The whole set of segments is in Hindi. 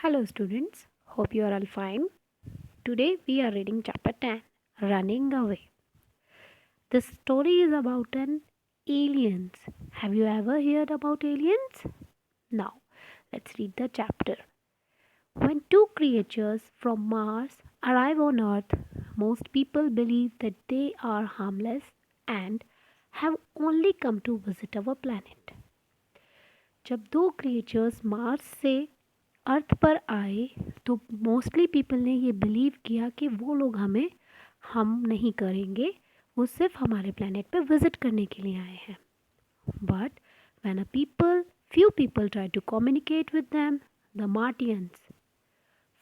Hello, students. Hope you are all fine. Today we are reading chapter 10 Running Away. This story is about an aliens. Have you ever heard about aliens? Now, let's read the chapter. When two creatures from Mars arrive on Earth, most people believe that they are harmless and have only come to visit our planet. जब दो क्रिएचर्स मार्स से अर्थ पर आए तो मोस्टली पीपल ने ये बिलीव किया कि वो लोग हमें हम नहीं करेंगे, वो सिर्फ हमारे प्लेनेट पे विजिट करने के लिए आए हैं. But when a people few people try to communicate with them, the Martians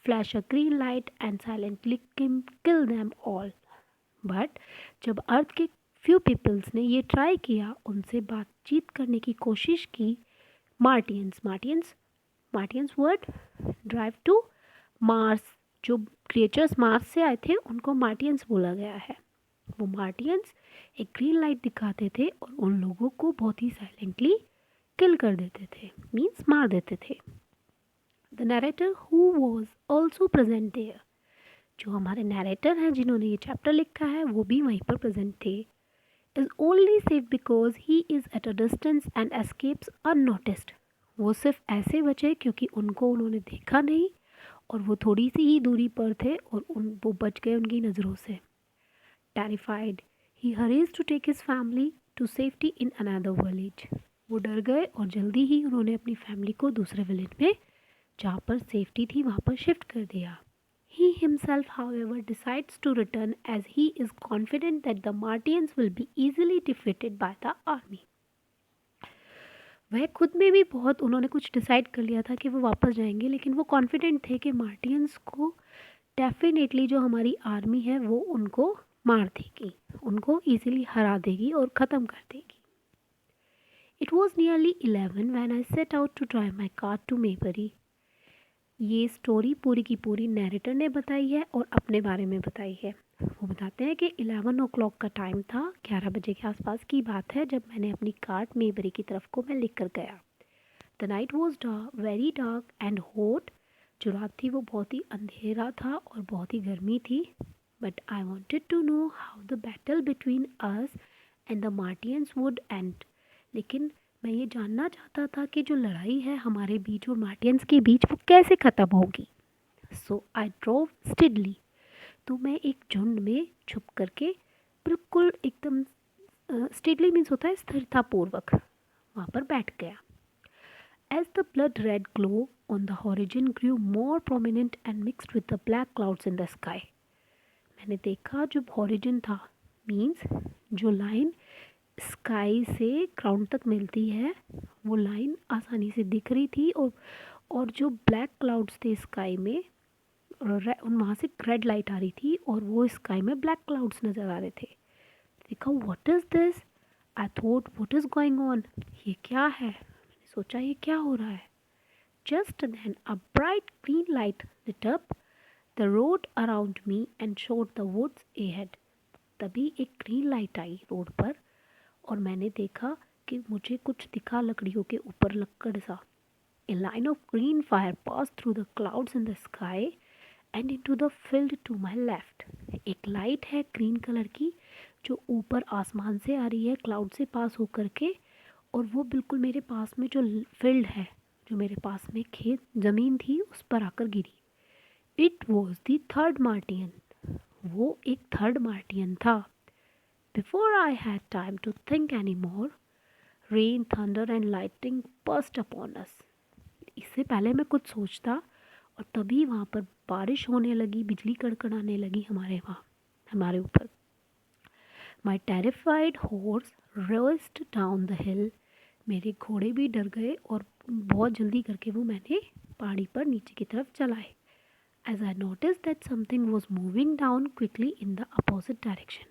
flash a green light and silently kill them all. But जब अर्थ के फ्यू पीपल्स ने ये ट्राई किया, उनसे बातचीत करने की कोशिश की, मार्टियंस वर्ड ड्राइव टू मार्स. जो क्रिएचर्स मार्स से आए थे उनको मार्टियंस बोला गया है. वो मार्टियंस एक ग्रीन लाइट दिखाते थे और उन लोगों को बहुत ही साइलेंटली किल कर देते थे, मीन्स मार देते थे. The narrator who was also present there. जो हमारे नरेटर हैं जिन्होंने ये चैप्टर लिखा है वो भी वहीं पर प्रेजेंट थे. Is only safe because he is at a distance and escapes unnoticed. वो सिर्फ ऐसे बचे क्योंकि उनको उन्होंने देखा नहीं और वो थोड़ी सी ही दूरी पर थे और वो बच गए उनकी नज़रों से. Terrified he hurries to take his family to safety in another village. वो डर गए और जल्दी ही उन्होंने अपनी फैमिली को दूसरे विलेज में जहाँ पर सेफ्टी थी वहाँ पर शिफ्ट कर दिया. He himself, however, decides to return as he is confident that the Martians will be easily defeated by the army. वह खुद में भी बहुत उन्होंने कुछ डिसाइड कर लिया था कि वो वापस जाएंगे, लेकिन वो कॉन्फिडेंट थे कि मार्टियंस को डेफिनेटली जो हमारी आर्मी है वो उनको मार देगी, उनको इजीली हरा देगी और ख़त्म कर देगी. It was nearly 11 when I set out to drive my car to Maybury. ये स्टोरी पूरी की पूरी नैरेटर ने बताई है और अपने बारे में बताई है. वो बताते हैं कि 11 o'clock का टाइम था, 11 बजे के आसपास की बात है जब मैंने अपनी कार मेबरी की तरफ को मैं लेकर गया. The night was very dark and hot. जो रात थी वो बहुत ही अंधेरा था और बहुत ही गर्मी थी. But I wanted to know how the battle between us and the Martians would end. लेकिन मैं ये जानना चाहता था कि जो लड़ाई है हमारे बीच और मार्टियंस के बीच वो कैसे ख़त्म होगी. सो आई ड्रोव स्टिडली. तो मैं एक झुंड में छुप करके बिल्कुल एकदम स्टिडली मीन्स होता है स्थिरतापूर्वक वहाँ पर बैठ गया. As the blood red glow on the horizon grew more prominent and mixed with the black clouds in the sky. मैंने देखा जो हॉरिजन था मीन्स जो लाइन स्काई से ग्राउंड तक मिलती है वो लाइन आसानी से दिख रही थी और जो ब्लैक क्लाउड्स थे स्काई में वहाँ से रेड लाइट आ रही थी और वो स्काई में ब्लैक क्लाउड्स नज़र आ रहे थे. देखा what is this. I thought what is going on. ये क्या है. मैंने सोचा ये क्या हो रहा है. Just then a bright green light lit up the road around me and showed the woods ahead. तभी एक ग्रीन लाइट आई रोड पर और मैंने देखा कि मुझे कुछ दिखा लकड़ियों के ऊपर लक्कड़ सा. A line of green fire pass through the clouds in the sky and into the field to my left. एक लाइट है ग्रीन कलर की जो ऊपर आसमान से आ रही है क्लाउड से पास होकर के और वो बिल्कुल मेरे पास में जो फील्ड है जो मेरे पास में खेत ज़मीन थी उस पर आकर गिरी. It was the third Martian. वो एक थर्ड मार्टियन था. Before I had time to think anymore, rain, thunder and lightning burst upon us. इससे पहले मैं कुछ सोचता और तभी वहाँ पर बारिश होने लगी, बिजली कड़कड़ाने लगी हमारे ऊपर. My terrified horse raced down the hill. मेरे घोड़े भी डर गए और बहुत जल्दी करके वो मैंने पहाड़ी पर नीचे की तरफ चलाए. As I noticed that something was moving down quickly in the opposite direction.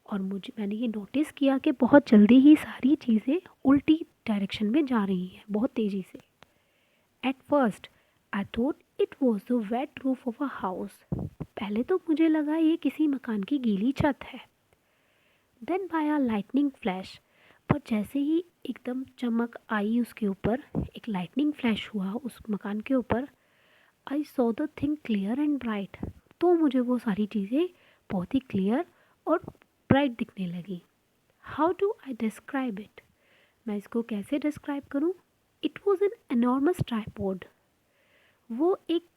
और मैंने ये नोटिस किया कि बहुत जल्दी ही सारी चीज़ें उल्टी डायरेक्शन में जा रही हैं बहुत तेज़ी से. At first I thought it was the wet roof of a house. पहले तो मुझे लगा ये किसी मकान की गीली छत है. Then by a lightning flash. पर जैसे ही एकदम चमक आई उसके ऊपर, एक लाइटनिंग फ्लैश हुआ उस मकान के ऊपर, I saw the thing clear and bright. तो मुझे वो सारी चीज़ें बहुत ही क्लियर और ब्राइट दिखने लगी। How do I describe it? मैं इसको कैसे डिस्क्राइब करूँ? It was an enormous tripod. वो एक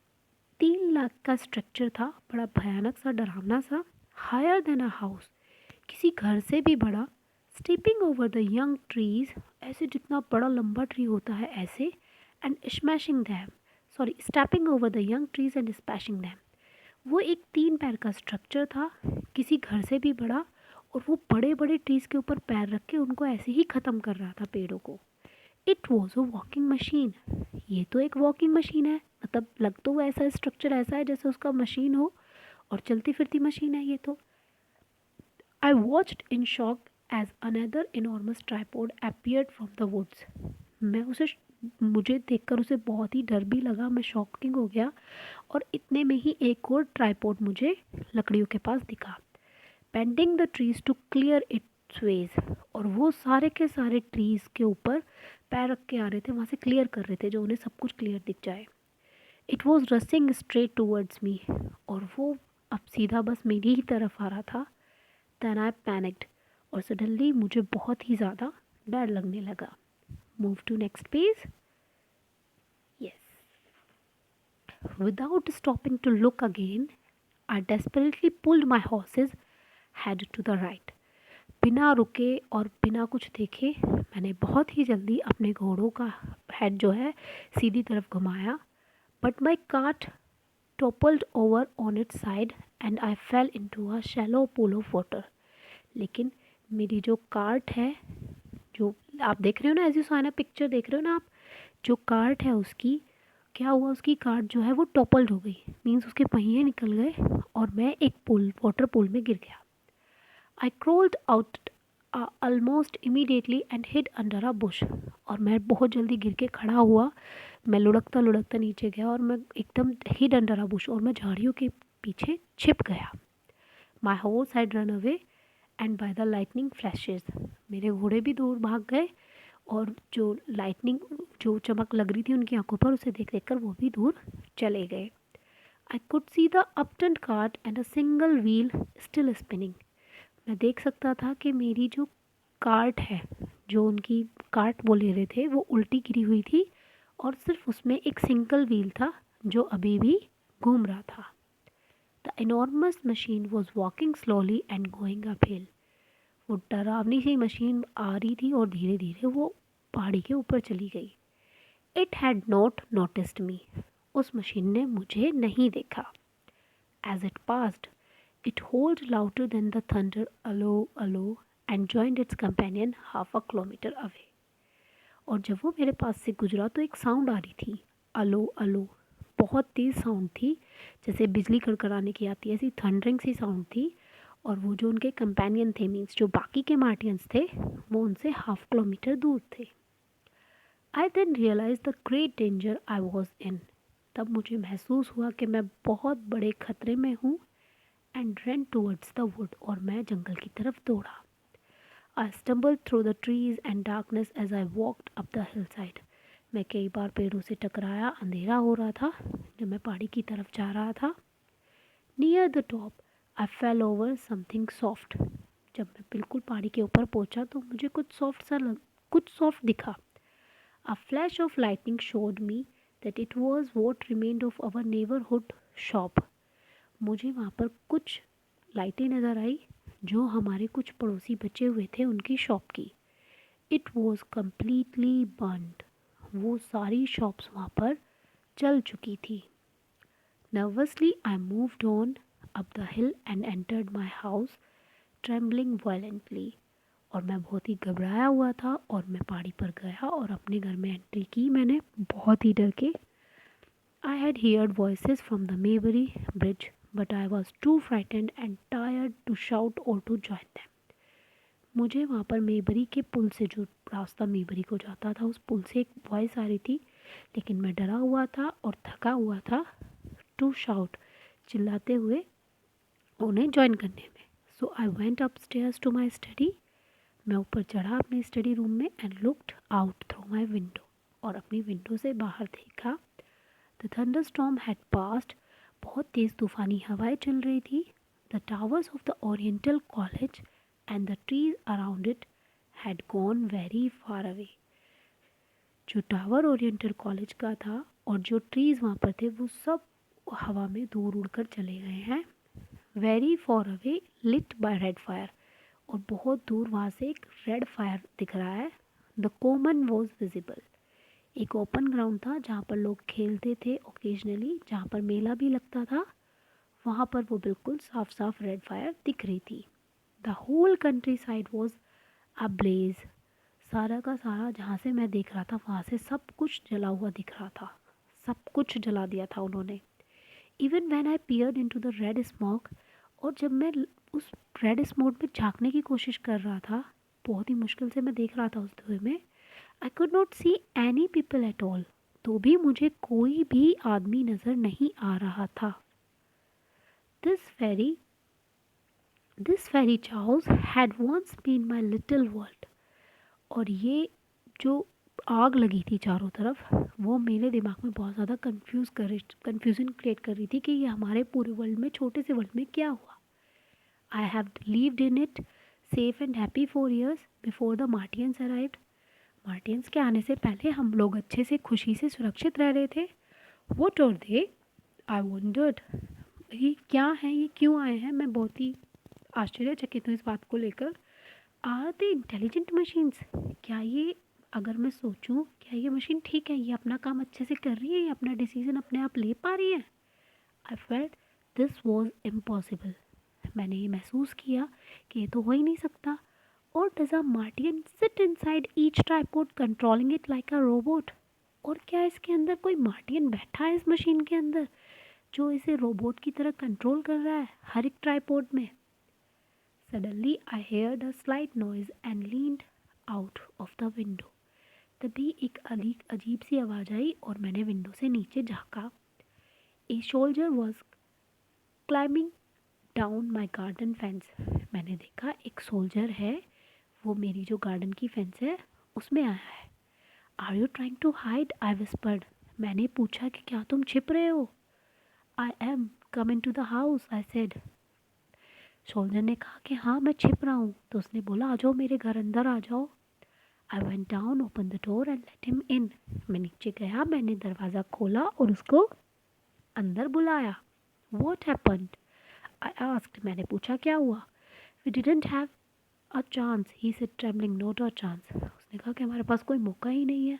3 लाख का स्ट्रक्चर था, बड़ा भयानक सा, डरावना सा, हायर देन अ हाउस, किसी घर से भी बड़ा, steeping over the young trees, ऐसे जितना बड़ा लंबा ट्री होता है ऐसे, and smashing them, sorry stepping over the young trees and smashing them. वो एक 3 पैर का स्ट्रक्चर था, किसी घर से भी बड़ा, और वो बड़े बड़े ट्रीज के ऊपर पैर रख के उनको ऐसे ही ख़त्म कर रहा था, पेड़ों को। It was a walking machine. ये तो एक वॉकिंग मशीन है, मतलब लग तो वो ऐसा स्ट्रक्चर ऐसा है जैसे उसका मशीन हो, और चलती फिरती मशीन है ये तो। I watched in shock as another enormous tripod appeared from the woods. मैं उसे मुझे देखकर उसे बहुत ही डर भी लगा, मैं शॉकिंग हो गया, और इतने में ही एक और ट्राइपॉड मुझे लकड़ियों के पास दिखा, bending the trees to clear its ways. और वो सारे के सारे ट्रीज के ऊपर पैर रख के आ रहे थे, वहाँ से क्लियर कर रहे थे, जो उन्हें सब कुछ क्लियर दिख जाए। It was रसिंग straight towards me, और वो अब सीधा बस मेरी ही तरफ आ रहा था। देन आई पैनिक्ड, और सडनली मुझे बहुत ही ज़्यादा डर लगने लगा। Move to next page. Yes, without stopping to look again, I desperately pulled my horse's head to the right. बिना रुके और बिना कुछ देखे मैंने बहुत ही जल्दी अपने घोड़ों का हेड जो है सीधी तरफ घुमाया, but my cart toppled over on it's side and I fail into a shallow pool of water. लेकिन मेरी जो कार्ट है, जो आप देख रहे हो ना, एज यू सॉ ना, पिक्चर देख रहे हो ना आप, जो कार्ट है उसकी क्या हुआ, उसकी कार्ट जो है वो टॉपल्ड हो गई, मीन्स उसके पहिए निकल गए, और मैं एक पुल, वाटर पूल में गिर गया। I crawled out almost immediately and hid under a bush. और मैं बहुत जल्दी गिर के खड़ा हुआ, मैं लुढ़कता लुढ़कता नीचे गया, और मैं एकदम हिड अंडर अ बुश, और मैं झाड़ियों के पीछे छिप गया। My horse had run away and by the lightning flashes. मेरे घोड़े भी दूर भाग गए, और जो लाइटनिंग, जो चमक लग रही थी उनकी आंखों पर, उसे देख देख कर वो भी दूर चले गए। I could see the upturn cart and a single wheel still spinning. मैं देख सकता था कि मेरी जो कार्ट है, जो उनकी कार्ट वो ले रहे थे, वो उल्टी गिरी हुई थी, और सिर्फ उसमें एक सिंगल व्हील था जो अभी भी घूम रहा था। The enormous machine was walking slowly and going up hill. वो डरावनी सी मशीन आ रही थी और धीरे धीरे वो पहाड़ी के ऊपर चली गई। It had not noticed me. उस मशीन ने मुझे नहीं देखा। As it passed, it howled louder than the thunder, allo, allo, and joined its companion half a kilometer away. और जब वो मेरे पास से गुजरा तो एक साउंड आ रही थी, अलो अलो, बहुत तेज़ साउंड थी, जैसे बिजली कड़कड़ाने की आती है, ऐसी थंडरिंग सी साउंड थी। और वो जो उनके कंपेनियन थे, मीन्स जो बाकी के मार्टियंस थे, वो उनसे हाफ किलोमीटर दूर थे। I then realise the great danger I was in. तब मुझे महसूस हुआ कि मैं बहुत बड़े खतरे में हूँ। And ran towards the wood, और मैं जंगल की तरफ दौड़ा। I stumbled through the trees and darkness as I walked up the hillside. मैं कई बार पेड़ों से टकराया, अंधेरा हो रहा था जब मैं पहाड़ी की तरफ जा रहा था। Near the top, I fell over something soft. जब मैं बिल्कुल पहाड़ी के ऊपर पहुंचा तो मुझे कुछ सॉफ्ट दिखा। A flash of lightning showed me that it was what remained of our neighborhood shop. मुझे वहाँ पर कुछ लाइटें नज़र आई, जो हमारे कुछ पड़ोसी बचे हुए थे उनकी शॉप की। It was completely burned. वो सारी शॉप्स वहाँ पर जल चुकी थी। Nervously I moved on up the hill and entered my house trembling violently. और मैं बहुत ही घबराया हुआ था, और मैं पहाड़ी पर गया और अपने घर में एंट्री की मैंने, बहुत ही डर के। I had heard voices from the Maybury bridge, but I was too frightened and tired to shout or to join them. मुझे वहाँ पर मेबरी के पुल से, जो रास्ता मेबरी को जाता था, उस पुल से एक वॉइस आ रही थी, लेकिन मैं डरा हुआ था और थका हुआ था, टू शाउट, चिल्लाते हुए उन्हें ज्वाइन करने में। So I went up stairs to my study. मैं ऊपर चढ़ा अपने स्टडी रूम में, and looked out through my window, और अपनी विंडो से बाहर देखा। द थंडरस्टॉर्म हैड पास्ड, बहुत तेज़ तूफ़ानी हवाएं चल रही थी. The towers of the oriental college and the trees around it had gone very far away. जो टावर ओरिएंटल कॉलेज का था और जो ट्रीज़ वहाँ पर थे वो सब हवा में दूर उड़कर चले गए हैं. Very far away lit by red fire, और बहुत दूर वहाँ से एक रेड फायर दिख रहा है. द कॉमन वॉज विजिबल, एक ओपन ग्राउंड था जहाँ पर लोग खेलते थे ओकेजनली, जहाँ पर मेला भी लगता था. वहाँ पर वो बिल्कुल साफ साफ रेड फायर दिख रही थी. The whole country side was ablaze, सारा का सारा जहाँ से मैं देख रहा था वहाँ से सब कुछ जला हुआ दिख रहा था. सब कुछ जला दिया था उन्होंने. Even when I peered into the red smoke, और जब मैं उस रेड स्मोक में झांकने की कोशिश कर रहा था, बहुत ही मुश्किल से मैं देख रहा था उस धुएं में. I could not see any people at all, तो भी मुझे कोई भी आदमी नज़र नहीं आ रहा था. This fairy house had once been my little world, और ये जो आग लगी थी चारों तरफ, वो मेरे दिमाग में बहुत ज़्यादा कन्फ्यूज़न क्रिएट कर रही थी कि ये हमारे पूरे वर्ल्ड में, छोटे से वर्ल्ड में क्या हुआ. I have lived in it safe and happy 4 years before the Martians arrived. Martians के आने से पहले हम लोग अच्छे से खुशी से सुरक्षित रह रहे थे. What are they, I wondered. ये क्या है, ये क्यों आए हैं, मैं बहुत ही आश्चर्यचकित हूँ इस बात को लेकर. आर दे इंटेलिजेंट मशीन्स, क्या ये, अगर मैं सोचूं, क्या ये मशीन ठीक है, ये अपना काम अच्छे से कर रही है, ये अपना डिसीजन अपने आप ले पा रही है. I felt this was impossible. मैंने ये महसूस किया कि ये तो हो ही नहीं सकता. और does a Martian sit inside each tripod controlling it like a robot, और क्या इसके अंदर कोई मार्टियन बैठा है इस मशीन के अंदर जो इसे रोबोट की तरह कंट्रोल कर रहा है हर एक ट्राइपॉड में. Suddenly I heard a slight noise and leaned out of the window. तभी एक अजीब सी आवाज़ आई और मैंने विंडो से नीचे झाँका. A soldier was climbing down my garden fence. मैंने देखा एक सोल्जर है, वो मेरी जो गार्डन की फेंस है उसमें आया है. Are you trying to hide, I whispered. मैंने पूछा कि क्या तुम छिप रहे हो. I am come in to the house, I said. Soldier ने कहा कि हाँ मैं छिप रहा हूँ. तो उसने बोला आ जाओ मेरे घर अंदर आ जाओ. I went down, open the door and let him in. मैं नीचे गया, मैंने दरवाज़ा खोला और उसको अंदर बुलाया. What happened, I asked. मैंने पूछा क्या हुआ. We didn't have a chance, he said trembling. Not a chance. उसने कहा कि हमारे पास कोई मौका ही नहीं है,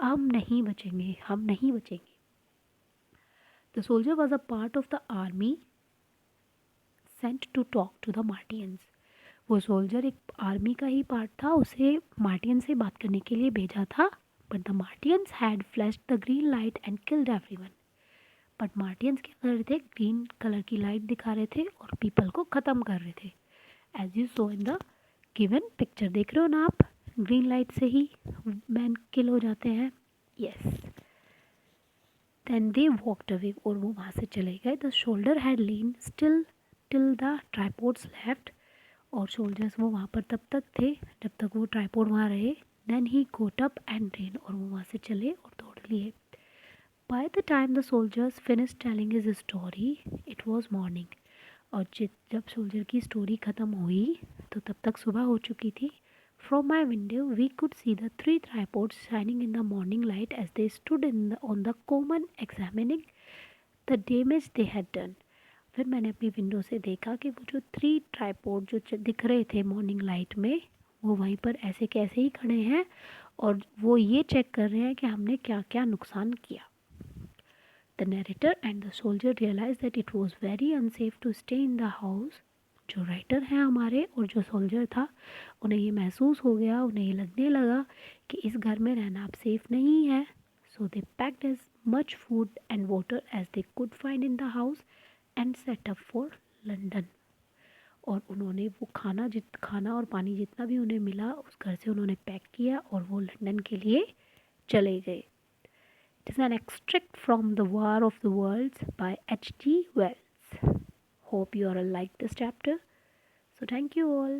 हम नहीं बचेंगे, हम नहीं बचेंगे. The soldier was a part of the army sent to talk to the Martians. वो सोल्जर एक आर्मी का ही पार्ट था, उसे मार्टियन से बात करने के लिए भेजा था. But the Martians had flashed the green light and killed everyone. But Martians क्या कर रहे थे, ग्रीन कलर की लाइट दिखा रहे थे और पीपल को ख़त्म कर रहे थे. As you saw in the given picture, देख रहे हो ना आप, ग्रीन लाइट से ही मैन किल हो जाते हैं. Yes. Then they walked away, और वो वहाँ से चले गए. The soldier had lean still till the tripods left, और सोल्जर्स वो वहाँ पर तब तक थे जब तक वो ट्राइपॉड वहाँ रहे. Then he got up and ran, और वो वहाँ से चले और दौड़ लिए. By the time the soldiers finish telling his story it was morning. और जब सोल्जर की स्टोरी ख़त्म हुई तो तब तक सुबह हो चुकी थी. From my window we could see the 3 tripods shining in the morning light as they stood on the common examining the damage they had done. फिर मैंने अपनी विंडो से देखा कि वो जो 3 ट्राइपॉड जो दिख रहे थे मॉर्निंग लाइट में, वो वहीं पर ऐसे कैसे ही खड़े हैं और वो ये चेक कर रहे हैं कि हमने क्या क्या नुकसान किया. The narrator and the soldier realise that it was very unsafe to stay in the house. जो राइटर हैं हमारे और जो सोल्जर था, उन्हें ये महसूस हो गया, उन्हें ये लगने लगा कि इस घर में रहना अब सेफ नहीं है. So they packed as much food and water as they could find in the house and set up for London. और उन्होंने वो खाना और पानी जितना भी उन्हें मिला उस घर से उन्होंने पैक किया और वो लंदन के लिए चले गए. It is an extract from the War of the Worlds by H.G. Wells. Hope you all like this chapter. So thank you all.